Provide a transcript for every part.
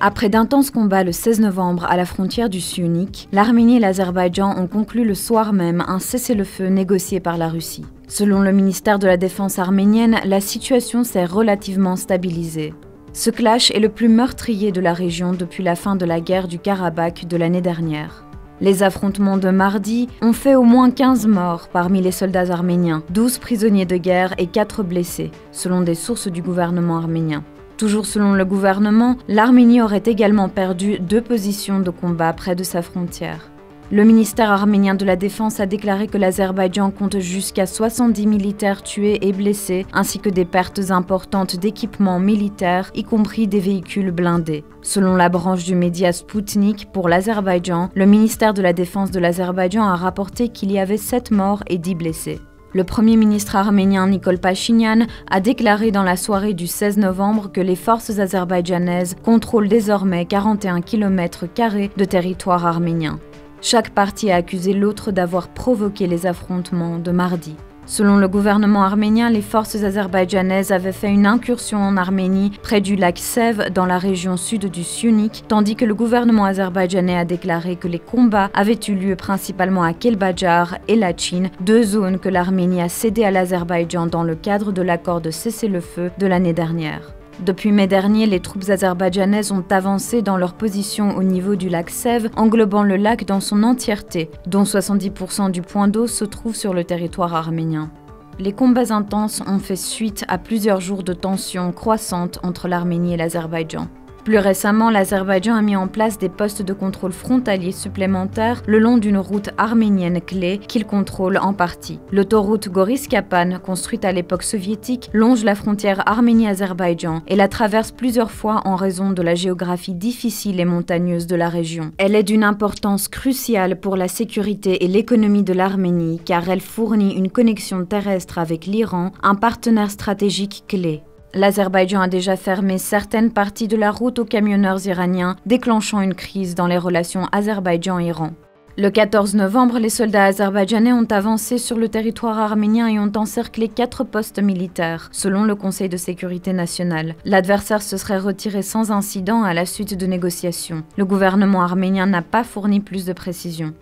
Après d'intenses combats le 16 novembre à la frontière du Syunik, l'Arménie et l'Azerbaïdjan ont conclu le soir même un cessez-le-feu négocié par la Russie. Selon le ministère de la Défense arménienne, la situation s'est relativement stabilisée. Ce clash est le plus meurtrier de la région depuis la fin de la guerre du Karabakh de l'année dernière. Les affrontements de mardi ont fait au moins 15 morts parmi les soldats arméniens, 12 prisonniers de guerre et 4 blessés, selon des sources du gouvernement arménien. Toujours selon le gouvernement, l'Arménie aurait également perdu 2 positions de combat près de sa frontière. Le ministère arménien de la Défense a déclaré que l'Azerbaïdjan compte jusqu'à 70 militaires tués et blessés, ainsi que des pertes importantes d'équipements militaires, y compris des véhicules blindés. Selon la branche du média Sputnik, pour l'Azerbaïdjan, le ministère de la Défense de l'Azerbaïdjan a rapporté qu'il y avait 7 morts et 10 blessés. Le Premier ministre arménien Nikol Pachinian a déclaré dans la soirée du 16 novembre que les forces azerbaïdjanaises contrôlent désormais 41 km² de territoire arménien. Chaque partie a accusé l'autre d'avoir provoqué les affrontements de mardi. Selon le gouvernement arménien, les forces azerbaïdjanaises avaient fait une incursion en Arménie près du lac Sev dans la région sud du Syunik, tandis que le gouvernement azerbaïdjanais a déclaré que les combats avaient eu lieu principalement à Kelbadjar et Lachin, 2 zones que l'Arménie a cédées à l'Azerbaïdjan dans le cadre de l'accord de cessez-le-feu de l'année dernière. Depuis mai dernier, les troupes azerbaïdjanaises ont avancé dans leur position au niveau du lac Sev, englobant le lac dans son entièreté, dont 70% du point d'eau se trouve sur le territoire arménien. Les combats intenses ont fait suite à plusieurs jours de tensions croissantes entre l'Arménie et l'Azerbaïdjan. Plus récemment, l'Azerbaïdjan a mis en place des postes de contrôle frontaliers supplémentaires le long d'une route arménienne clé qu'il contrôle en partie. L'autoroute Goris-Kapan, construite à l'époque soviétique, longe la frontière Arménie-Azerbaïdjan et la traverse plusieurs fois en raison de la géographie difficile et montagneuse de la région. Elle est d'une importance cruciale pour la sécurité et l'économie de l'Arménie car elle fournit une connexion terrestre avec l'Iran, un partenaire stratégique clé. L'Azerbaïdjan a déjà fermé certaines parties de la route aux camionneurs iraniens, déclenchant une crise dans les relations Azerbaïdjan-Iran. Le 14 novembre, les soldats azerbaïdjanais ont avancé sur le territoire arménien et ont encerclé 4 postes militaires, selon le Conseil de sécurité nationale. L'adversaire se serait retiré sans incident à la suite de négociations. Le gouvernement arménien n'a pas fourni plus de précisions.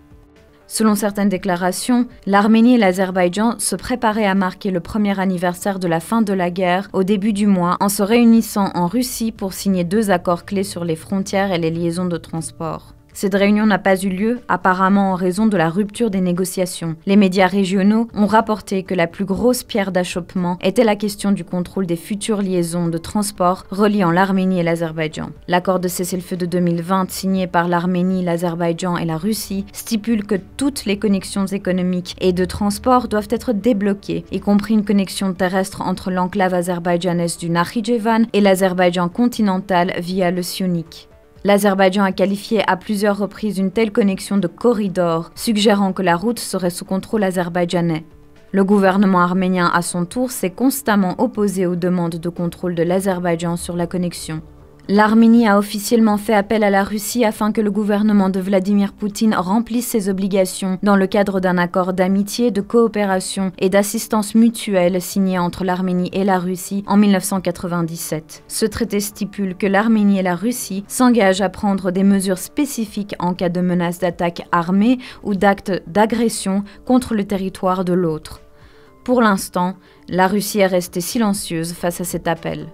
Selon certaines déclarations, l'Arménie et l'Azerbaïdjan se préparaient à marquer le premier anniversaire de la fin de la guerre au début du mois en se réunissant en Russie pour signer 2 accords clés sur les frontières et les liaisons de transport. Cette réunion n'a pas eu lieu, apparemment en raison de la rupture des négociations. Les médias régionaux ont rapporté que la plus grosse pierre d'achoppement était la question du contrôle des futures liaisons de transport reliant l'Arménie et l'Azerbaïdjan. L'accord de cessez-le-feu de 2020 signé par l'Arménie, l'Azerbaïdjan et la Russie stipule que toutes les connexions économiques et de transport doivent être débloquées, y compris une connexion terrestre entre l'enclave azerbaïdjanaise du Nakhichevan et l'Azerbaïdjan continental via le Syunik. L'Azerbaïdjan a qualifié à plusieurs reprises une telle connexion de corridor, suggérant que la route serait sous contrôle azerbaïdjanais. Le gouvernement arménien, à son tour, s'est constamment opposé aux demandes de contrôle de l'Azerbaïdjan sur la connexion. L'Arménie a officiellement fait appel à la Russie afin que le gouvernement de Vladimir Poutine remplisse ses obligations dans le cadre d'un accord d'amitié, de coopération et d'assistance mutuelle signé entre l'Arménie et la Russie en 1997. Ce traité stipule que l'Arménie et la Russie s'engagent à prendre des mesures spécifiques en cas de menace d'attaque armée ou d'acte d'agression contre le territoire de l'autre. Pour l'instant, la Russie est restée silencieuse face à cet appel.